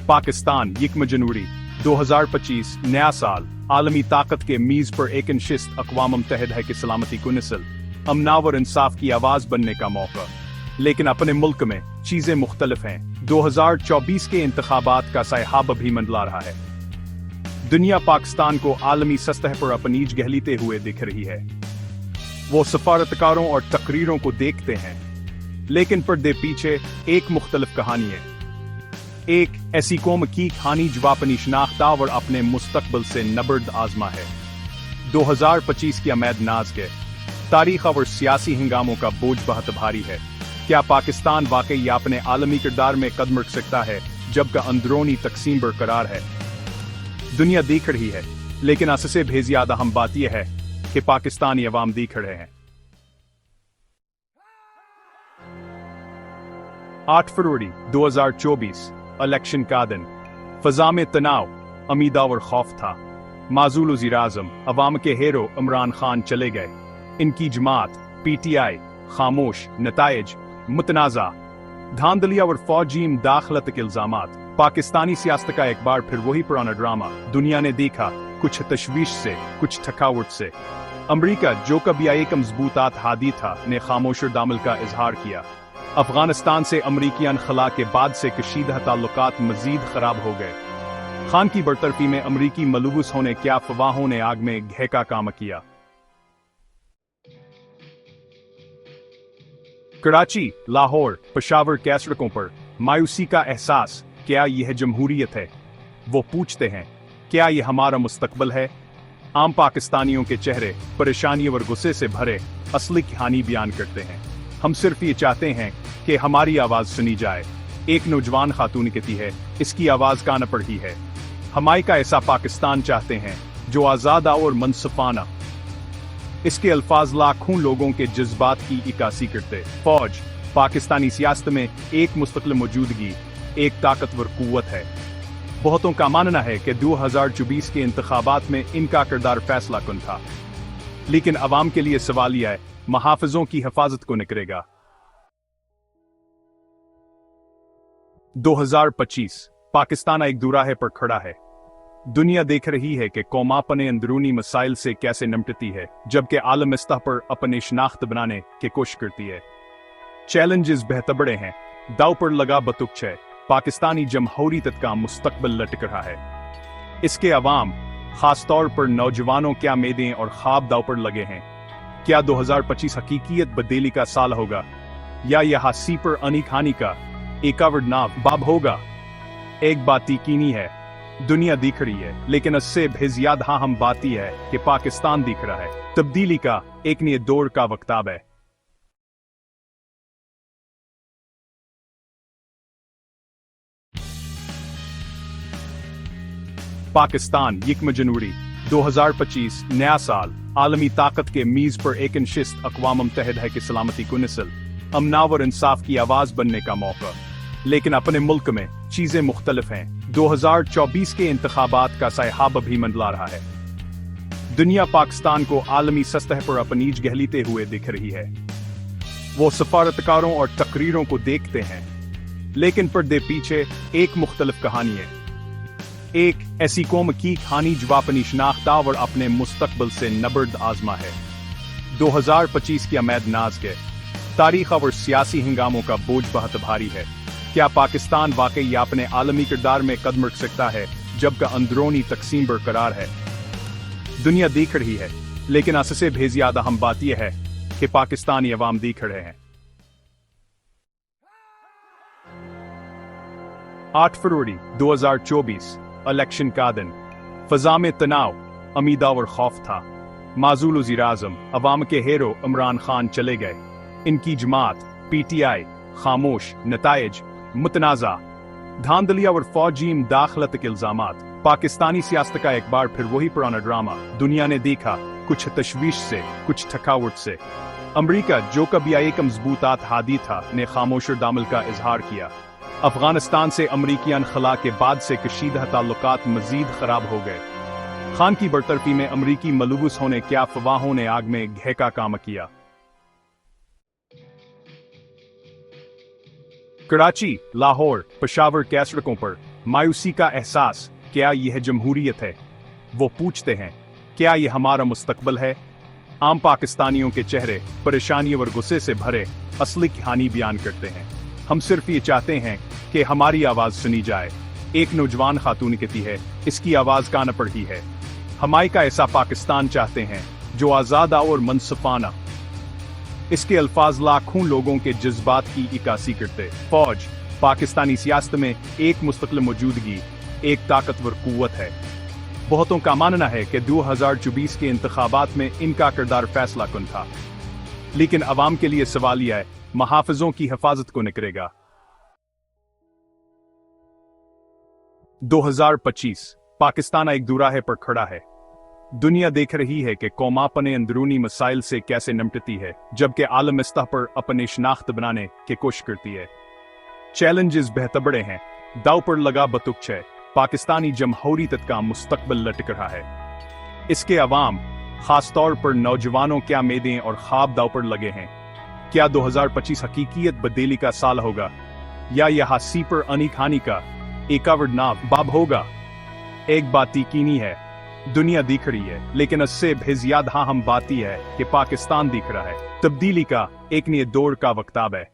पाकिस्तान 1 जनवरी 2025 नया साल आलमी ताकत के मीज पर एक नशिस्त अक़वाम मुत्तहिदा है कि सलामती को नस्ल अमना और इंसाफ की आवाज बनने का मौका। लेकिन अपने मुल्क में चीजें मुख्तलिफ हैं। 2024 के इंतखाबात का सायहाब अभी मंडला रहा है। दुनिया पाकिस्तान को आलमी सतह पर अपनीज गहलीते हुए दिख रही है। वो सफारतकारों और तकरीरों को देखते हैं, लेकिन पर्दे पीछे एक मुख्तलिफ कहानी है। एक ऐसी कौम की कहानी जो अपनी शनाख्ता और अपने मुस्तकबिल से नबर्द आजमा है। 2025 की अमैद नाज के तारीख और सियासी हंगामों का बोझ बहुत भारी है। क्या पाकिस्तान वाकई अपने आलमी किरदार में कदम रख सकता है जबकि अंदरूनी तकसीम बरकरार है? दुनिया देख रही है, लेकिन अससे भी ज्यादा अहम बात यह है कि पाकिस्तानी अवाम देख रहे हैं। 8 फरवरी 2024 इलेक्शन का दिन। फजा में तनाव, उम्मीद और खौफ था। माजूल वज़ीर आज़म अवाम के हीरो इमरान खान चले गए। इनकी जमात PTI खामोश, नताइज मुतनाज़ा, धांधली और फौजी दाखलत के इल्जामात। पाकिस्तानी सियासत का एक बार फिर वही पुराना ड्रामा। दुनिया ने देखा, कुछ तशवीश से, कुछ थकावट से। अमरीका जो कभी एक मजबूतात हादी था ने खामोश दामल का इजहार किया। अफगानिस्तान से अमरीकी अनखला के बाद से कशीदा ताल्लुकात मजीद खराब हो गए। खान की बरतरफी में अमरीकी मलबूस होने क्या अफवाहों ने आग में घे का काम किया। कराची, लाहौर, पेशावर के सड़कों पर मायूसी का एहसास। क्या यह जमहूरियत है? वो पूछते हैं, क्या यह हमारा मुस्तकबिल है? आम पाकिस्तानियों के चेहरे परेशानी और गुस्से से भरे असली कहानी बयान करते हैं। हम सिर्फ ये चाहते हैं कि हमारी आवाज सुनी जाए। एक नौजवान खातून कहती है, इसकी आवाज कान पर ही है। हमारे का ऐसा पाकिस्तान चाहते हैं जो आजाद और मनसफाना। इसके अल्फाज लाखों लोगों के जज्बात की इक्कासी करते। फौज पाकिस्तानी सियासत में एक मुस्तकिल मौजूदगी, एक ताकतवर कुव्वत है। बहुतों का मानना है कि 2024 के इंतखाबात में इनका किरदार फैसला कुन था। लेकिन अवाम के लिए सवाल यह है, महाफिजों की हिफाजत को निकलेगा। 2025 पाकिस्तान एक दुराहे पर खड़ा है। दुनिया देख रही है कि कौम अपने अंदरूनी मसाइल से कैसे निपटती है, जबकि आलम सतह पर अपने शनाख्त बनाने की कोशिश करती है। चैलेंजेस बेहद बड़े हैं, दाव पर लगा बतुक्ष है। पाकिस्तानी जमहूरियत का मुस्तकबिल लटक रहा है। इसके अवाम, खासतौर पर नौजवानों, क्या उम्मीदें और ख्वाब दाव पर लगे हैं? क्या 2025 हकीकियत बदली का साल होगा, या यह हासी पर अनी खानी का एक नाव बाब होगा? एक बात यकीनी है, दुनिया दिख रही है, लेकिन इससे भी ज्यादा हम बात ही है कि पाकिस्तान दिख रहा है। तब्दीली का एक नए दौर का वक्ताब है। पाकिस्तान 1 जनवरी 2025 नया साल आलमी ताकत के मीज पर एक नशिस्त अक़वाम मुत्तहिदा है कि सलामती को नस्ल अमना और इंसाफ की आवाज बनने का मौका। लेकिन अपने मुल्क में चीजें मुख्तलिफ हैं। 2024 के इंतखाबात का सायहाब अभी मंडला रहा है। दुनिया पाकिस्तान को आलमी सतह पर अपनीज गहलीते हुए दिख रही है। वो सफारतकारों और तकरीरों को देखते हैं, लेकिन पर्दे पीछे एक मुख्तलिफ कहानी है। एक ऐसी कौम की कहानी जो अपनी शनाख्ता और अपने मुस्तकबिल से नबर्द आजमा है। 2025 की अमैद नाज के तारीख और सियासी हंगामों का बोझ बहुत भारी है। क्या पाकिस्तान वाकई अपने आलमी किरदार में कदम रख सकता है जबकि अंदरूनी तकसीम बरकरार है? दुनिया देख रही है, लेकिन अससे भी ज्यादा अहम बात यह है कि पाकिस्तानी अवाम देख रहे हैं। 8 फरवरी 2024 इलेक्शन का दिन। फजा में तनाव, उम्मीद और खौफ था। माजूल वज़ीर आज़म अवाम के हीरो इमरान खान चले गए। इनकी जमात PTI खामोश, नताइज मुतनाज़ा, धांधली और फौजी दाखलत के इल्जामात। पाकिस्तानी सियासत का एक बार फिर वही पुराना ड्रामा। दुनिया ने देखा, कुछ तशवीश से, कुछ थकावट से। अमरीका जो कभी एक मजबूतात हादी था ने खामोश दामल का इजहार किया। अफगानिस्तान से अमरीकी अनखला के बाद से कशीदा ताल्लुकात मजीद खराब हो गए। खान की बरतरफी में अमरीकी मलबूस होने क्या अफवाहों ने आग में घे का काम किया। कराची, लाहौर, पेशावर के सड़कों पर मायूसी का एहसास, क्या यह जमहूरियत है? वो पूछते हैं, क्या यह हमारा मुस्तकबल है? आम पाकिस्तानियों के चेहरे परेशानी और गुस्से से भरे असली कहानी बयान करते हैं। हम सिर्फ ये चाहते हैं कि हमारी आवाज सुनी जाए। एक नौजवान खातून कहती है, इसकी आवाज कान पर ही है। हमारे का ऐसा पाकिस्तान चाहते हैं जो आजाद और मनसफाना। इसके अल्फाज लाखों लोगों के जज्बात की इक्कासी करते। फौज पाकिस्तानी सियासत में एक मुस्तकिल मौजूदगी, एक ताकतवर कुव्वत है। बहुतों का मानना है कि 2024 के इंतखाबात में इनका किरदार फैसला कुन था, लेकिन अवाम के लिए सवाल यह है, महाफिजों की हिफाजत को निकलेगा। 2025 पाकिस्तान एक दुराहे पर खड़ा है। दुनिया देख रही है कि कौम अपने अंदरूनी मसाइल से कैसे निपटती है, जबकि आलम सतह पर अपने शनाख्त बनाने की कोशिश करती है। चैलेंजेस बेहतबड़े हैं, दाव पर लगा बतुक्ष है। पाकिस्तानी जमहूरियत का मुस्तकबिल लटक रहा है। इसके अवाम, खासतौर पर नौजवानों, क्या मेदें और ख्वाब दाव पर लगे हैं? क्या 2025 हकीकियत बदली का साल होगा, या यह हंसी पर अनी खानी का एकावड़ नाव बाब होगा? एक बात यकीनी है, दुनिया दिख रही है, लेकिन इससे भी ज्यादा अहम बात यह है कि पाकिस्तान दिख रहा है। तब्दीली का एक नए दौर का वक्ताब है।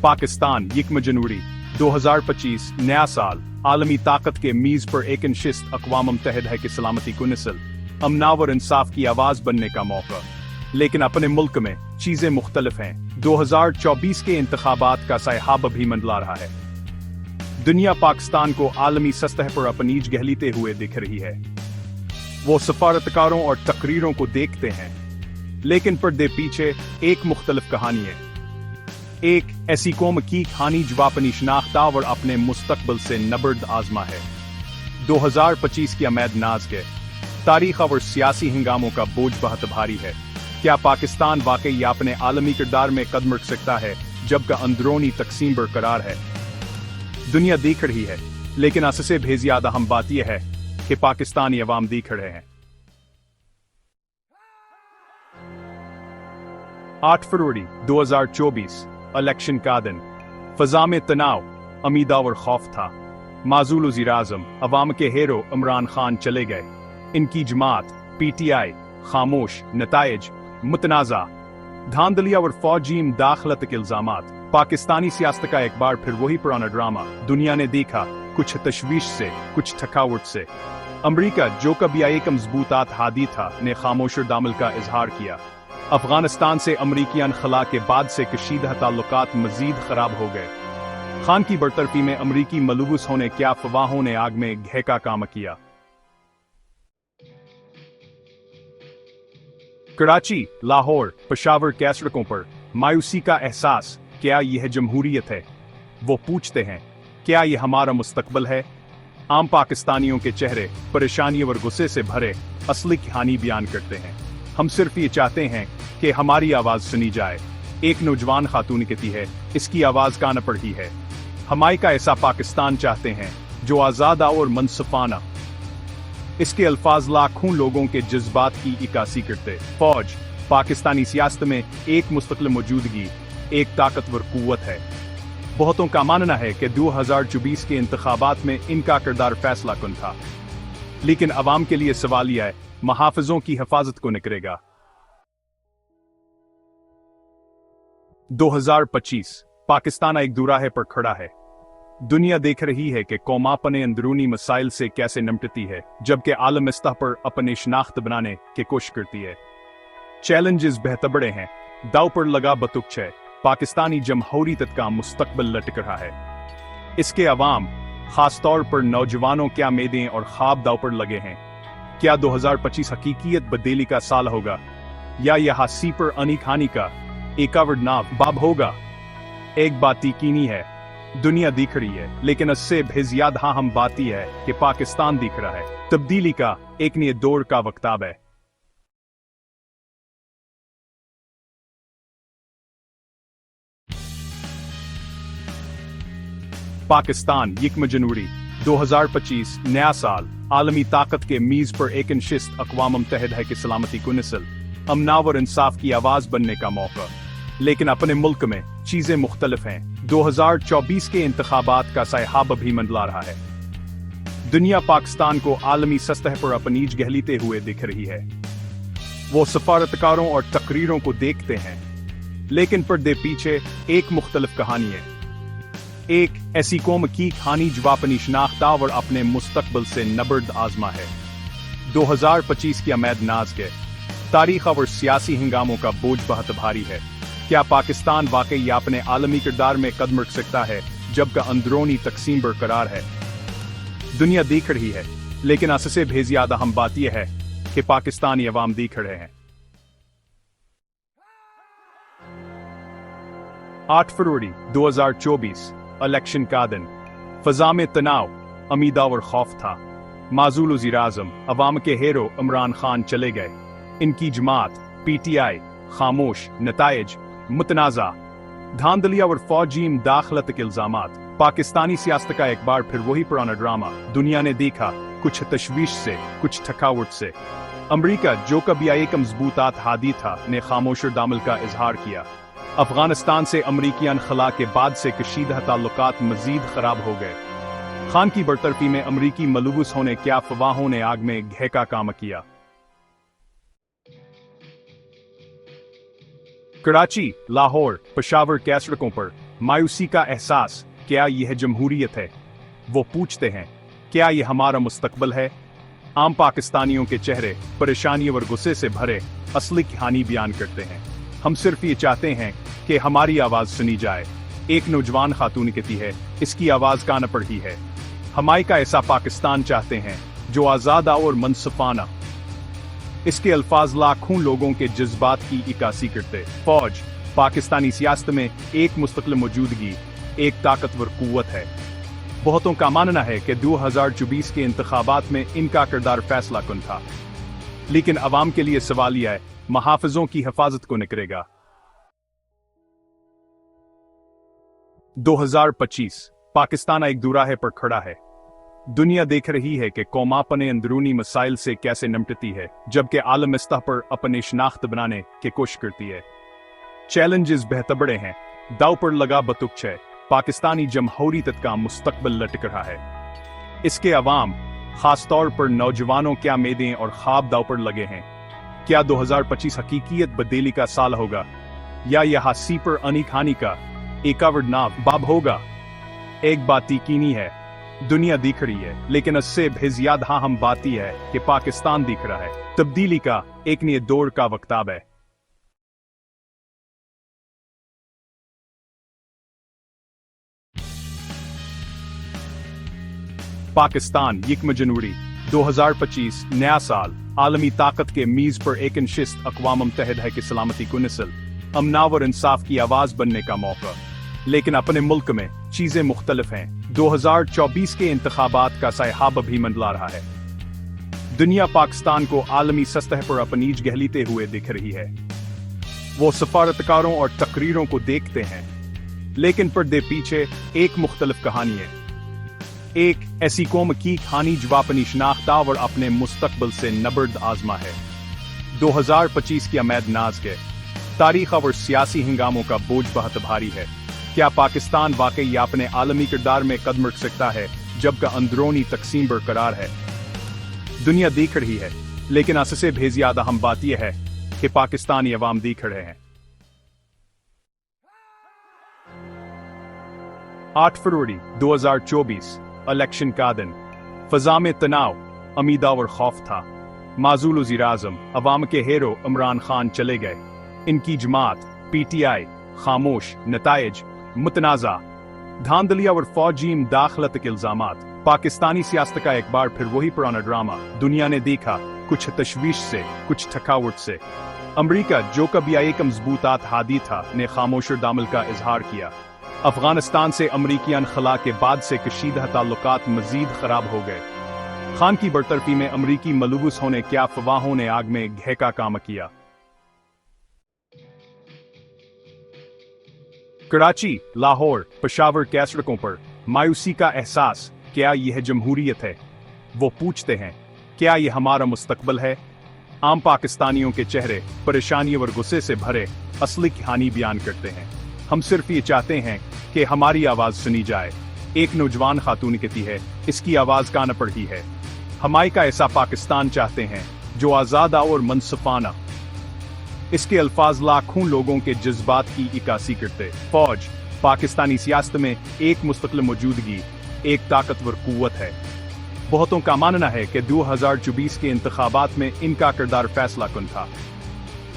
पाकिस्तान 1 जनवरी 2025 नया साल, आलमी ताकत के मीज पर एक नशिस्त अक़वाम मुत्तहिदा की सलामती को नस्ल, अमन और इंसाफ की आवाज बनने का मौका। लेकिन अपने मुल्क में चीजें मुख्तलिफ हैं। 2024 के इंतखाबात का सायहाब भी मंडला रहा है। दुनिया पाकिस्तान को आलमी सतह पर अपनी गहलीते हुए दिख रही है। वो सफारतकारों और तकरीरों को देखते हैं, लेकिन पर्दे पीछे एक मुख्तलिफ कहानी है। एक ऐसी कौम की कहानी जो अपनी शनाख्ता और अपने मुस्तकबिल से नबर्द आजमा है। 2025 की अमैद नाज के तारीख और सियासी हंगामों का बोझ बहुत भारी है। क्या पाकिस्तान वाकई अपने आलमी किरदार में कदम रख सकता है जबकि अंदरूनी तकसीम बरकरार है? दुनिया देख रही है, लेकिन इससे भी ज्यादा अहम बात यह है कि पाकिस्तानी अवाम देख रहे हैं। 8 फरवरी 2024 इलेक्शन का दिन। फजा में तनाव, उम्मीद और खौफ था। माजूल वज़ीर आज़म अवाम के हीरो इमरान खान चले गए। इनकी जमात PTI खामोश, नताइज मुतनाज़ा, धांधली और फौजी दाखलत के इल्जामात। पाकिस्तानी सियासत का एक बार फिर वही पुराना ड्रामा। दुनिया ने देखा, कुछ तशवीश से, कुछ थकावट से। अमरीका, जो कभी एक मजबूतात हादी था, ने खामोश दामल का इजहार किया। अफगानिस्तान से अमरीकी अनखला के बाद से कशीदा ताल्लुकात मजीद खराब हो गए। खान की बरतरफी में अमरीकी मलबूस होने क्या अफवाहों ने आग में घे का काम किया। कराची, लाहौर, पेशावर के सड़कों पर मायूसी का एहसास, क्या यह जमहूरियत है? वो पूछते हैं, क्या यह हमारा मुस्तकबल है? आम पाकिस्तानियों के चेहरे परेशानी और गुस्से से भरे असली कहानी बयान करते हैं। हम सिर्फ ये चाहते हैं कि हमारी आवाज सुनी जाए। एक नौजवान खातून कहती है, इसकी आवाज कान पर ही है। हमारे का ऐसा पाकिस्तान चाहते हैं जो आजाद और मनसफाना। इसके अल्फाज लाखों लोगों के जज्बात की इक्कासी करते। फौज पाकिस्तानी सियासत में एक मुस्तकिल मौजूदगी, एक ताकतवर कुव्वत है। बहुतों का मानना है कि 2024 के इंतखाबात में इनका किरदार फैसला कुन था, लेकिन अवाम के लिए सवाल यह है, महाफिजों की हिफाजत को निकलेगा। 2025 पाकिस्तान एक दुराहे पर खड़ा है। दुनिया देख रही है कि कौम अपने अंदरूनी मसाइल से कैसे निपटती है, जबकि आलम सतह पर अपने शनाख्त बनाने की कोशिश करती है। चैलेंजेस बेहतबड़े हैं, दाव पर लगा बतुक्ष है। पाकिस्तानी जमहूरियत का मुस्तकबिल लटक रहा है। इसके अवाम, खासतौर पर नौजवानों, क्या मेदें और ख्वाब दाव पर लगे हैं? क्या 2025 हकीकियत बदली का साल होगा, या यह हंसी पर अनी खानी का एकावड़ नाव बाब होगा? एक बात यकीनी है, दुनिया दिख रही है, लेकिन इससे भी ज्यादा अहम बात यह है कि पाकिस्तान दिख रहा है। तब्दीली का एक नए दौर का वक्ताब है। पाकिस्तान 1 जनवरी 2025 नया साल, आलमी ताकत के मीज पर एक नशिस्त अक़वाम मुत्तहिदा की सलामती को नस्ल, अमनावर इंसाफ की आवाज बनने का मौका। लेकिन अपने मुल्क में चीजें मुख्तलिफ हैं। 2024 के इंतखाबात का सैहाब अभी मंडला रहा है। दुनिया पाकिस्तान को आलमी सतह पर अपनीज गहलीते हुए दिख रही है। वो सफारतकारों और तकरीरों को देखते हैं, लेकिन पर्दे पीछे एक मुख्तलिफ कहानी है। एक ऐसी कौम की कहानी जो अपनी शनाख्ता और अपने मुस्तकबिल से नबर्द आजमा है। 2025 की अमैद नाज के तारीख और सियासी हंगामों का बोझ बहुत भारी है। क्या पाकिस्तान वाकई अपने आलमी किरदार में कदम रख सकता है जबकि अंदरूनी तकसीम बरकरार है? दुनिया देख रही है, लेकिन अससे भी ज्यादा अहम बात यह है कि पाकिस्तानी अवाम देख रहे हैं। 8 फरवरी 2024 इलेक्शन का दिन। फजा में तनाव, उम्मीद और खौफ था। माजूल वज़ीर आज़म अवाम के हीरो इमरान खान चले गए। इनकी जमात PTI खामोश, नताइज मुतनाज़ा, धांधली और फौजी दाखलत के इल्जामात। पाकिस्तानी सियासत का एक बार फिर वही पुराना ड्रामा। दुनिया ने देखा, कुछ तशवीश से, कुछ थकावट से। अमरीका जो कभी एक मजबूतात हादी था ने खामोश दामल का इजहार किया। अफगानिस्तान से अमरीकी अनखला के बाद से कशीदा ताल्लुकात मजीद खराब हो गए। खान की बरतरफी में अमरीकी मलबूस होने क्या अफवाहों ने आग में घे का काम किया। कराची, लाहौर, पेशावर के सड़कों पर मायूसी का एहसास। क्या यह जमहूरियत है? वो पूछते हैं, क्या यह हमारा मुस्तकबिल है? आम पाकिस्तानियों के चेहरे परेशानी और गुस्से से भरे असली कहानी बयान करते हैं। हम सिर्फ ये चाहते हैं कि हमारी आवाज सुनी जाए। एक नौजवान खातून कहती है, इसकी आवाज कान पर ही है। हमारे का ऐसा पाकिस्तान चाहते हैं जो आजाद और मनसफाना। इसके अल्फाज लाखों लोगों के जज्बात की इक्कासी करते। फौज पाकिस्तानी सियासत में एक मुस्तकिल मौजूदगी, एक ताकतवर कुव्वत है। बहुतों का मानना है कि 2024 के इंतखाबात में इनका किरदार फैसला कुन था। लेकिन अवाम के लिए सवाल यह है, महाफिजों की हिफाजत को निकलेगा। 2025 पाकिस्तान एक दुराहे पर खड़ा है। दुनिया देख रही है कि कौम अपने अंदरूनी मसाइल से कैसे निपटती है, जबकि आलम सतह पर अपने शनाख्त बनाने की कोशिश करती है। चैलेंजेस बेहद बड़े हैं, दाव पर लगा बतुक्ष है। पाकिस्तानी जमहूरियत का मुस्तकबिल लटक रहा है। इसके अवाम, खासतौर पर नौजवानों, क्या उम्मीदें और ख्वाब दाव पर लगे हैं? क्या 2025 हकीकियत बदली का साल होगा, या यह हासी पर अनी खानी का एक बाब होगा? एक बात यकीनी है, दुनिया दिख रही है, लेकिन इससे भी ज्यादा हम बात ही है कि पाकिस्तान दिख रहा है। तब्दीली का एक नए दौर का वक्ताब है। पाकिस्तान 1 जनवरी 2025 नया साल। आलमी ताकत के मीज पर एक नशिस्त अक़वाम मुत्तहिदा की सलामती को नस्ल, अमनावर इंसाफ की आवाज बनने का मौका। लेकिन अपने मुल्क में चीजें मुख्तलिफ हैं। 2024 के इंतखाबात का सैहाब अभी मंडला रहा है। दुनिया पाकिस्तान को आलमी सतह पर अपनीज गहलीते हुए दिख रही है। वो सफारतकारों और तकरीरों को देखते हैं, लेकिन पर्दे पीछे एक मुख्तलिफ कहानी है। एक ऐसी कौम की कहानी जो अपनी शनाख्ता और अपने मुस्तकबिल से नबर्द आजमा है। 2025 की अमैद नाज के तारीख और सियासी हंगामों का बोझ बहुत भारी है। क्या पाकिस्तान वाकई अपने आलमी किरदार में कदम रख सकता है जबकि अंदरूनी तकसीम बरकरार है? दुनिया देख रही है, लेकिन अससे भी ज्यादा अहम बात यह है कि पाकिस्तानी अवाम देख रहे हैं। 8 फरवरी 2024 इलेक्शन का दिन। फजा में तनाव, उम्मीद और खौफ था। माजूल वज़ीर आज़म अवाम के हीरो इमरान खान चले गए। इनकी जमात PTI खामोश, नताइज मुतनाज़ा, धांधली और फौजी दाखलत के इल्जामात। पाकिस्तानी सियासत का एक बार फिर वही पुराना ड्रामा। दुनिया ने देखा, कुछ तशवीश से, कुछ थकावट से। अमरीका जो कभी एक मजबूतात हादी था ने खामोश दामल का इजहार किया। अफगानिस्तान से अमरीकी अनखला के बाद से कशीदा ताल्लुकात मजीद खराब हो गए। खान की बरतरफी में अमरीकी मलबूस होने क्या अफवाहों ने आग में घे का काम किया। कराची, लाहौर, पेशावर के सड़कों पर मायूसी का एहसास। क्या यह जमहूरियत है? वो पूछते हैं, क्या यह हमारा मुस्तकबिल है? आम पाकिस्तानियों के चेहरे परेशानी और गुस्से से भरे असली कहानी बयान करते हैं। हम सिर्फ ये चाहते हैं कि हमारी आवाज सुनी जाए। एक नौजवान खातून कहती है, इसकी आवाज कान पर ही है। हमारे का ऐसा पाकिस्तान चाहते हैं जो आजादा और मनसफाना। इसके अल्फाज लाखों लोगों के जज्बात की इक्कासी करते। फौज पाकिस्तानी सियासत में एक मुस्तकिल मौजूदगी, एक ताकतवर कुव्वत है। बहुतों का मानना है कि 2024 के इंतखाबात में इनका किरदार फैसला कुन था,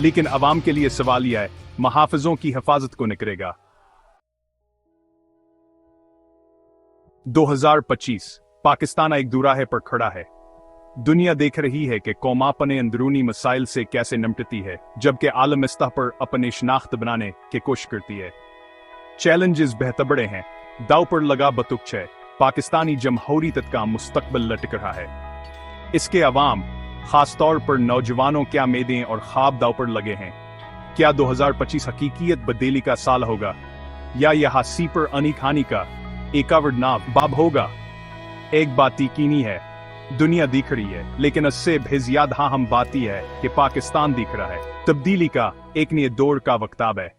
लेकिन अवाम के लिए सवाल यह है, महाफिजों की हिफाजत को निकलेगा। 2025 पाकिस्तान एक दुराहे पर खड़ा है। दुनिया देख रही है कि कौम अपने अंदरूनी मसाइल से कैसे निपटती है, जबकि आलम सतह पर अपने शनाख्त बनाने की कोशिश करती है। चैलेंजेस बेहतबड़े हैं, दाव पर लगा बतुक्ष है। पाकिस्तानी जमहूरियत का मुस्तकबिल लटक रहा है। इसके अवाम, खासतौर पर नौजवानों, क्या मेदें और ख्वाब दाव पर लगे हैं। क्या 2025 हकीकियत बदली का साल होगा, या यह हंसी पर अनी खानी का एकावड़ नाव बाब होगा? एक बात यकीनी है, दुनिया दिख रही है, लेकिन इससे भी ज्यादा हम बात है कि पाकिस्तान दिख रहा है। तब्दीली का एक नए दौर का वक्ताब है।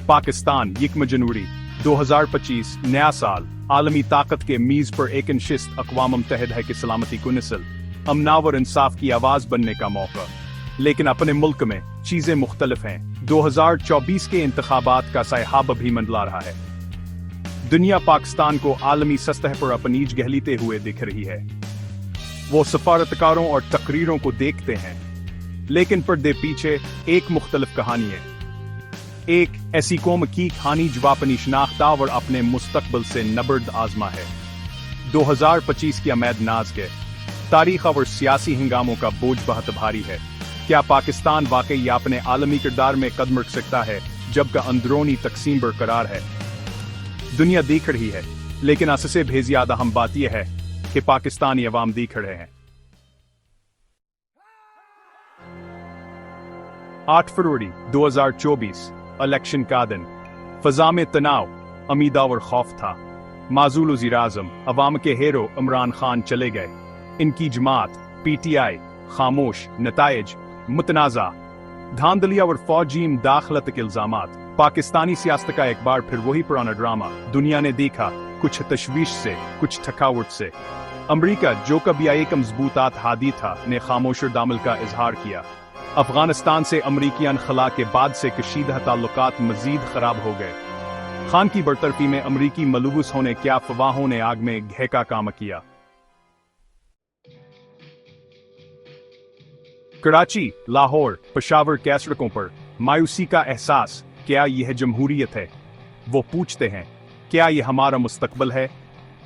पाकिस्तान 1 जनवरी 2025 नया साल, आलमी ताकत के मीज पर एक नशिस्त, अक़वाम मुत्तहिदा की सलामती को नस्ल, अमन और इंसाफ की आवाज बनने का मौका। लेकिन अपने मुल्क में चीजें मुख्तलिफ हैं। 2024 के इंतखाबात का सायहाब भी मंडला रहा है। दुनिया पाकिस्तान को आलमी सतह पर अपनीज गहलीते हुए दिख रही है। वो सफारतकारों और तकरीरों को देखते हैं, लेकिन पर्दे पीछे एक मुख्तलिफ कहानी है। एक ऐसी कौम की कहानी जो अपनी शनाख्ता और अपने मुस्तकबिल से नबर्द आजमा है। 2025 की अमैद नाज के तारीख और सियासी हंगामों का बोझ बहुत भारी है। क्या पाकिस्तान वाकई अपने आलमी किरदार में कदम रख सकता है, जबकि अंदरूनी तकसीम बरकरार है? दुनिया देख रही है, लेकिन इससे भी ज्यादा हम बात यह है कि पाकिस्तानी अवाम देख रहे हैं। 8 फरवरी 2024 इलेक्शन का दिन। फजा में तनाव, अमीदा और खौफ था। माजूल वज़ीर आज़म, अवाम के हीरो इमरान खान चले गए। इनकी जमात PTI खामोश, नताइज मुतनाज़ा, धांधलिया और फौजी दाखलत के इल्जामात। पाकिस्तानी सियासत का एक बार फिर वही पुराना ड्रामा। दुनिया ने देखा, कुछ तशवीश से, कुछ थकावट से। अमरीका, जो कभी एक मजबूतात हादी था, ने खामोश दामल का इजहार किया। अफगानिस्तान से अमरीकी अनखला के बाद से कशीदा ताल्लुकात मजीद खराब हो गए। खान की बरतरफी में अमरीकी मलबूस होने क्या अफवाहों ने आग में घे का काम किया। कराची, लाहौर, पेशावर के सड़कों पर मायूसी का एहसास। क्या यह जमहूरियत है? वो पूछते हैं, क्या यह हमारा मुस्तकबिल है?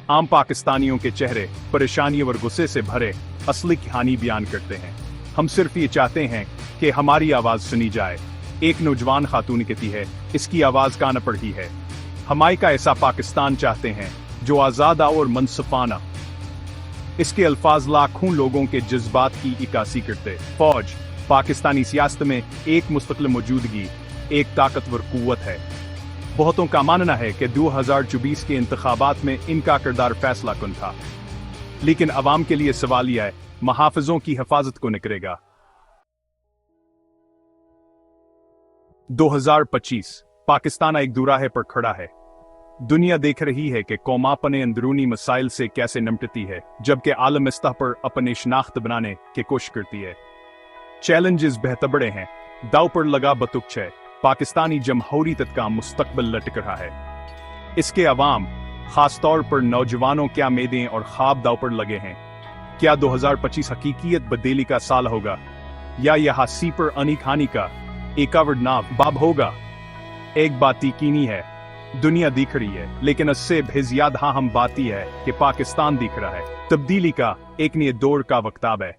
आम पाकिस्तानियों के चेहरे परेशानी और गुस्से से भरे असली कहानी बयान करते हैं। हम सिर्फ ये चाहते हैं कि हमारी आवाज सुनी जाए। एक नौजवान खातून कहती है, इसकी आवाज कान पर ही है। हमारे का ऐसा पाकिस्तान चाहते हैं जो आजादा और मनसफाना। इसके अल्फाज लाखों लोगों के जज्बात की इक्कासी करते। फौज पाकिस्तानी सियासत में एक मुस्तकिल मौजूदगी, एक ताकतवर कुव्वत है। बहुतों का मानना है कि 2024 के इंतखाबात में इनका किरदार फैसला कुन था, लेकिन अवाम के लिए सवाल यह है, महाफिजों की हिफाजत को निकलेगा। 2025 पाकिस्तान एक दुराहे पर खड़ा है। दुनिया देख रही है कि कौम अपने अंदरूनी मसाइल से कैसे निपटती है, जबकि आलम सतह पर अपने शनाख्त बनाने की कोशिश करती है। चैलेंजेस बेहतबड़े हैं, दाव पर लगा बतुक्ष है। पाकिस्तानी जमहूरियत का मुस्तकबिल लटक रहा है। इसके अवाम, खासतौर पर नौजवानों, क्या मेदें और ख्वाब दाव पर लगे हैं। क्या 2025 हकीकियत बदली का साल होगा, या यह हंसी पर अनी खानी का एकावड़ नाव बाब होगा? एक बात यकीनी है, दुनिया दिख रही है, लेकिन इससे भी ज्यादा हम बात है कि पाकिस्तान दिख रहा है। तब्दीली का एक नए दौर का वक्ताब है।